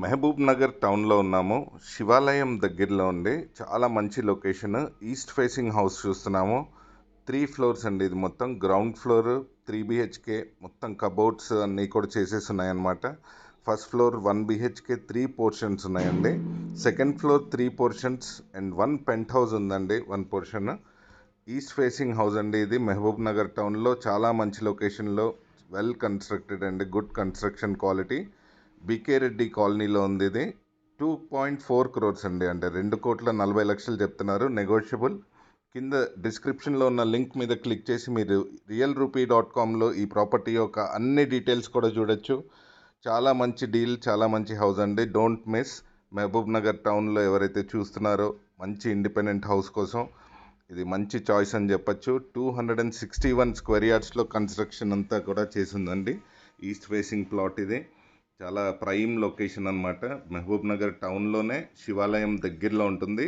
మహబూబ్ నగర్ టౌన్లో ఉన్నాము. శివాలయం దగ్గరలో ఉంది. చాలా మంచి లొకేషన్. ఈస్ట్ ఫేసింగ్ హౌస్ చూస్తున్నాము. 3 ఫ్లోర్స్ అండి. ఇది మొత్తం గ్రౌండ్ ఫ్లోర్ 3 బిహెచ్కే, మొత్తం కబోర్డ్స్ అన్నీ కూడా చేసేసి ఉన్నాయన్నమాట. ఫస్ట్ ఫ్లోర్ 1 బిహెచ్కే 3 పోర్షన్స్ ఉన్నాయండి. Second floor 3 portions and 1 penthouse ఉందండి, 1 పోర్షన్. ఈస్ట్ ఫేసింగ్ హౌస్ అండి. ఇది మహబూబ్ నగర్ టౌన్లో చాలా మంచి లొకేషన్లో, వెల్ కన్స్ట్రక్టెడ్ అండి, good construction quality. BK Reddy కాలనీలో ఉంది ఇది. 2.4 crores అండి, అంటే 2,40,00,000 చెప్తున్నారు, నెగోషియబుల్. కింద డిస్క్రిప్షన్లో ఉన్న లింక్ మీద క్లిక్ చేసి మీరు realrupee.comలో ఈ ప్రాపర్టీ యొక్క అన్ని డీటెయిల్స్ కూడా చూడొచ్చు. చాలా మంచి డీల్, చాలా మంచి హౌస్ అండి. Don't miss. మహబూబ్ నగర్ టౌన్లో ఎవరైతే చూస్తున్నారో మంచి ఇండిపెండెంట్ హౌస్ కోసం ఇది మంచి చాయిస్ అని చెప్పచ్చు. 261 స్క్వేర్ యార్డ్స్లో కన్స్ట్రక్షన్ అంతా కూడా చేసిందండి. ఈస్ట్ ఫేసింగ్ ప్లాట్ ఇది. చాలా ప్రైమ్ లొకేషన్ అన్నమాట. మహబూబ్ నగర్ టౌన్లోనే శివాలయం దగ్గరలో ఉంటుంది.